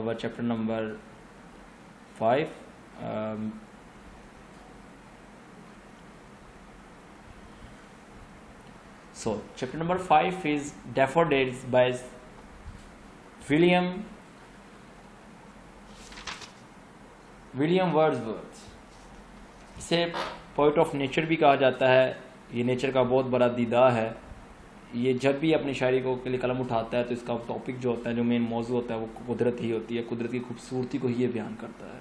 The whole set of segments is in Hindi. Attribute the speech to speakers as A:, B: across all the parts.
A: our chapter number 5. So chapter number 5 is Daffodils by William Wordsworth. इसे पोइट ऑफ नेचर भी कहा जाता है। ये नेचर का बहुत बड़ा दीदा है। ये जब भी अपनी शायरी को के लिए कलम उठाता है तो इसका टॉपिक जो होता है, जो मेन मौजू होता है, वो कुदरत ही होती है। कुदरत की खूबसूरती को ही ये बयान करता है।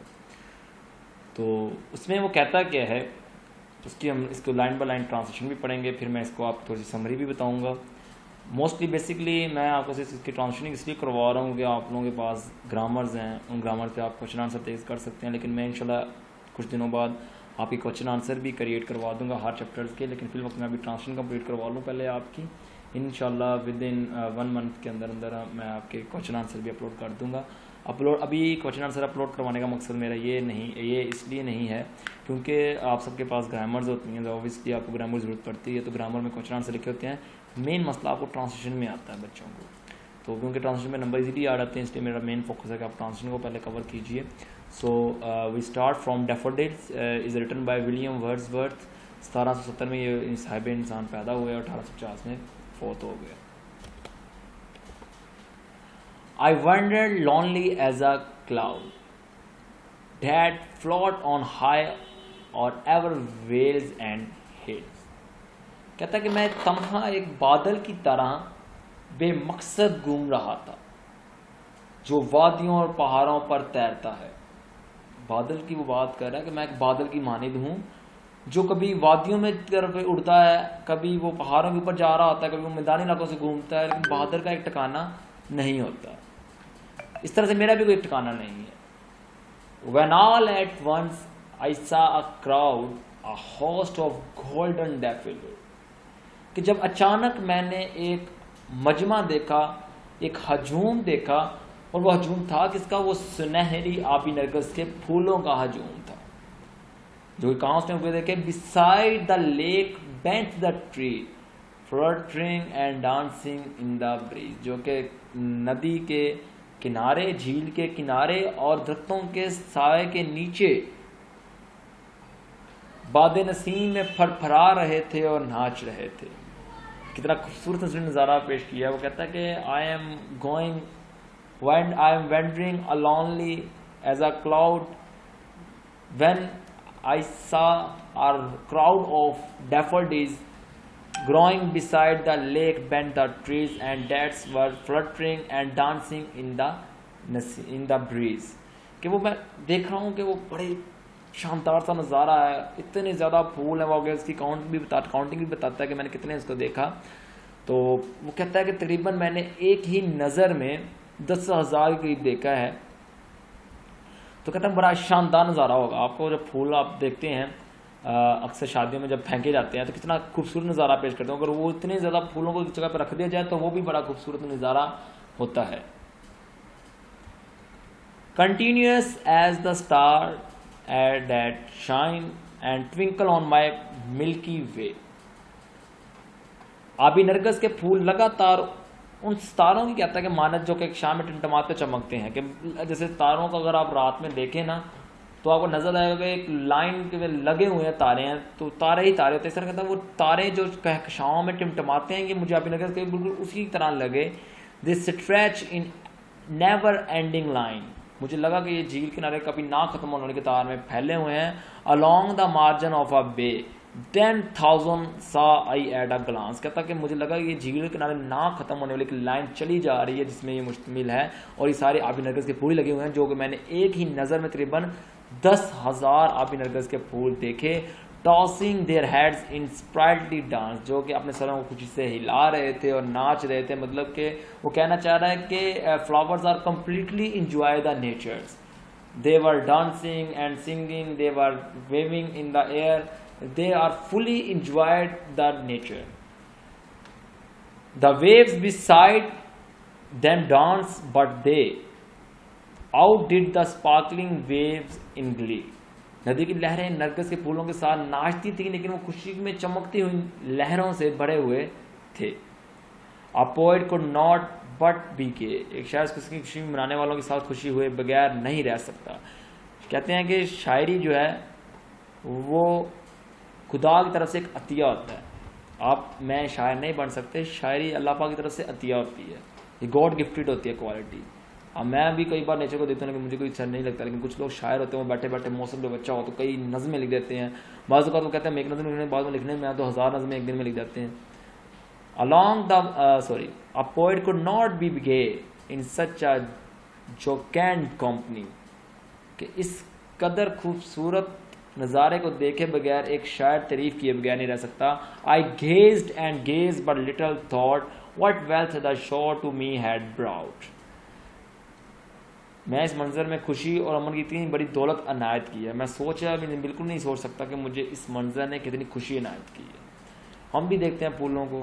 A: तो उसमें वो कहता क्या है, उसकी हम इसको लाइन बाय लाइन ट्रांसलेशन भी पढ़ेंगे, फिर मैं इसको आप थोड़ी सी समरी भी बताऊंगा। मोस्टली बेसिकली मैं आपको सिर्फ इसकी ट्रांसलेशन इसलिए करवा रहा हूँ कि आप लोगों के पास ग्रामर्स हैं, उन ग्रामर पे आप क्वेश्चन आंसर तेज कर सकते हैं। लेकिन मैं इंशाल्लाह कुछ दिनों बाद आपकी क्वेश्चन आंसर भी क्रिएट करवा दूंगा हर चैप्टर्स के। लेकिन फिर वक्त मैं अभी ट्रांसलेशन कंप्लीट करवा लूँ पहले आपकी। इंशाल्लाह विद इन 1 मंथ के अंदर अंदर मैं आपके क्वेश्चन आंसर भी अपलोड कर दूँगा। अभी क्वेश्चन आंसर अपलोड करवाने का मकसद मेरा ये इसलिए नहीं है क्योंकि आप सबके पास ग्रामर्स होती हैं, तो ऑब्वियसली आपको ग्रामर ज़रूरत पड़ती है। तो ग्रामर में क्वेश्चन आंसर लिखे होते हैं। मेन मसला आपको ट्रांसलेशन में आता है बच्चों को, तो क्योंकि ट्रांसलेशन में नंबर इजीली आ जाते हैं, इसलिए मेरा मेन फोकस है कि आप ट्रांसलेशन को पहले कवर कीजिए। So we start from daffodils is written by William Wordsworth. 1770 में ये साहिब इंसान पैदा हुए और 1850 में फोत हो गया। I wandered lonely as a cloud that float on high or ever vales and hills। कहता कि मैं तन्हा एक बादल की तरह बेमकसद घूम रहा था जो वादियों और पहाड़ों पर तैरता है। बादल की वो बात कर रहा है कि मैं एक बादल की मानिंद हूँ जो कभी वादियों में तरफ उड़ता है, कभी वो पहाड़ों के ऊपर जा रहा होता है, कभी वो मैदानी इलाकों से घूमता है, लेकिन बादल का एक ठिकाना नहीं होता। इस तरह से मेरा भी कोई ठिकाना नहीं है। When all at once I saw a crowd, a host of golden daffodils। कि जब अचानक मैंने एक मजमा देखा, एक हजूम देखा, और वह हजूम था किसका? वो सुनहरी आबी नरगिस के फूलों का हजूम था जो कहाँ उसने उगे देखे। Beside the lake bent the tree, fluttering and dancing in the breeze। जो कि नदी के किनारे, झील के किनारे और दरख्तों के साए के नीचे बादे नसीम में फरफरा रहे थे और नाच रहे थे। कितना खूबसूरत नज़ारा पेश किया। वो कहता है कि I am wandering lonely as a cloud when I saw a crowd of daffodils growing beside the lake bent the trees and that were fluttering and dancing in the breeze। कि वो मैं देख रहा हूँ कि वो बड़े शानदार सा नज़ारा है, इतने ज़्यादा फूल हैं। वो उसकी काउंटिंग भी बताता है कि मैंने कितने उसको देखा। तो वो कहता है कि तकरीबन मैंने एक ही नज़र में 10,000 के करीब देखा है। तो कहता है बड़ा शानदार नज़ारा होगा। आपको जब फूल आप देखते हैं अक्सर शादियों में जब फेंके जाते हैं तो कितना खूबसूरत नज़ारा पेश करते हैं। अगर वो इतने ज़्यादा फूलों को जगह पर रख दिया जाए तो वो भी बड़ा खूबसूरत नज़ारा होता है। Continuous as the star at that shine and twinkle on my Milky Way. आबी नरगिस के फूल लगातार उन सितारों की कहता है कि मानत जो कि शाम में टिमटमाते चमकते हैं। कि जैसे तारों को अगर आप रात में देखें ना तो आपको नजर आएगा कि एक लाइन के लगे हुए हैं तारे हैं, तो तारे ही तारे होते हैं। इस तरह कहता है वो तारे जो कहकशाओं में टिमटमाते हैं, ये मुझे अभी नगर के बिल्कुल उसी तरह लगे। This stretch in never ending line. मुझे लगा कि ये झील किनारे कभी ना खत्म होने के तार में फैले हुए हैं। Along the margin of a bay 10,000 saw I at a glance. कहता कि मुझे लगा कि ये झील किनारे ना खत्म होने वाली लाइन चली जा रही है जिसमें ये मुश्तमिल है, और ये सारे आबी नरगिस के फूल लगे हुए हैं जो कि मैंने एक ही नज़र में तकरीबन 10,000 आबी नरगिस के फूल देखे। Tossing their heads in sprightly dance, जो कि अपने सरों को खुशी से हिला रहे थे और नाच रहे थे। मतलब कि वो कहना चाह रहा है कि flowers are completely enjoy the natures. They were dancing and singing, they were waving in the air, they are fully enjoyed the nature. The waves beside them dance but they outdid the sparkling waves in glee. नदी की लहरें नरगिस के फूलों के साथ नाचती थी, लेकिन वो खुशी में चमकती हुई लहरों से भरे हुए थे। A poet could not but be gay, एक शायर उसकी खुशी मनाने वालों के साथ खुशी हुए बगैर नहीं रह सकता। कहते हैं कि शायरी जो है वो खुदा की तरफ से एक अतिया होता है। आप मैं शायर नहीं बन सकते, शायरी अल्लाह पाक की तरफ से अतिया होती है, ये गॉड गिफ्टेड होती है क्वालिटी। अब मैं भी कई बार नेचर को देखता हूँ, लेकिन मुझे कोई अच्छा नहीं लगता, लेकिन कुछ लोग शायर होते हैं, वो बैठे बैठे मौसम जब अच्छा हो तो कई नज़में लिख देते हैं। बाज़ वो कहते हैं एक नज़म लिखने, बाद में लिखने में तो 1000 नज़में एक दिन में लिख जाते हैं। Along the a poet could not be gay in such a jocund company, कि इस कदर खूबसूरत नज़ारे को देखे बगैर एक शायर तारीफ किए बगैर नहीं रह सकता। I gazed and gaze but little thought what wealth the show to me had brought. मैं इस मंजर में खुशी और अमन की इतनी बड़ी दौलत अनायत की है, मैं सोचा भी बिल्कुल नहीं सोच सकता कि मुझे इस मंजर ने कितनी खुशी अनायत की है। हम भी देखते हैं फूलों को,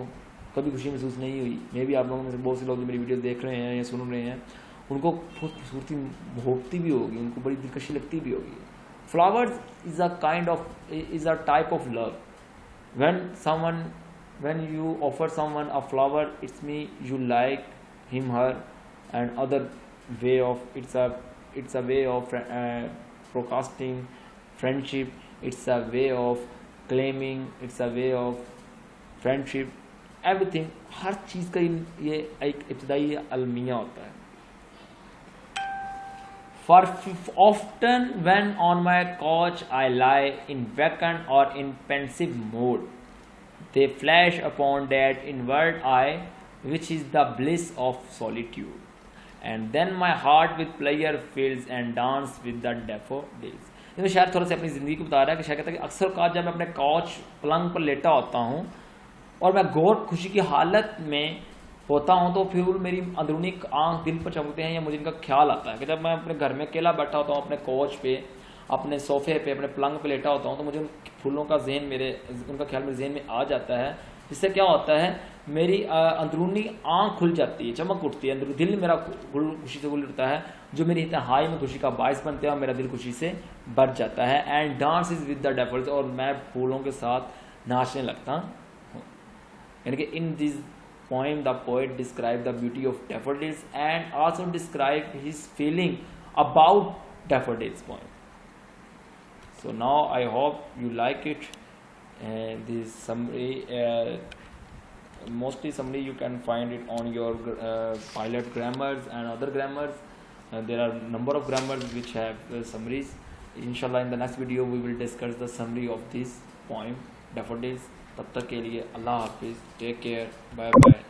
A: कभी खुशी महसूस नहीं हुई। मैं भी आप लोगों में से बहुत से लोग जो मेरी वीडियो देख रहे हैं या सुन रहे हैं, उनको बहुत खूबसूरती भोगती भी होगी, उनको बड़ी दिलकशी लगती भी होगी। Flowers is a type of love. when you offer someone a flower, it's me you like him, her, and other way of it's a way of procrastinating friendship, it's a way of claiming, it's a way of friendship, everything। हर चीज़ का ये एक इब्तदाई अलमिया होता है। For often when on my couch I lie in vacant or in pensive mood, they flash upon that inward eye which is the bliss of solitude, and then my heart with pleasure fills and dance with the daffodils। इसमें शायद थोड़ा सा अपनी ज़िंदगी को बता रहा है कि शायद कहता है कि अक्सर का जब मैं अपने काउच पलंग पर लेटा होता हूँ और मैं गौर खुशी की हालत में होता हूँ, तो फिर मेरी अंदरूनी आंख दिल पर चमकते हैं या मुझे इनका ख्याल आता है कि जब मैं अपने घर में अकेला बैठा होता हूँ, अपने कोच पे, अपने सोफे पे, अपने पलंग पे लेटा होता हूँ, तो मुझे उन फूलों का उनका ख्याल मेरे जहन में आ जाता है। जिससे क्या होता है, मेरी अंदरूनी आंख खुल जाती है, चमक उठती है, अंदर दिल मेरा खुशी से खुल उठता है, जो मेरी तन्हाई में खुशी का बायस बनते हैं और मेरा दिल खुशी से भर जाता है। And dances with the daffodils, और मैं फूलों के साथ नाचने लगता हूँ। यानी कि in this poem the poet described the beauty of daffodils and also described his feeling about daffodils poem. So now I hope you like it, and this summary, mostly summary you can find it on your pilot grammars and other grammars. There are number of grammars which have summaries. Inshallah in the next video we will discuss the summary of this poem daffodils। तब तक के लिए अल्लाह हाफिज़, टेक केयर, बाय बाय।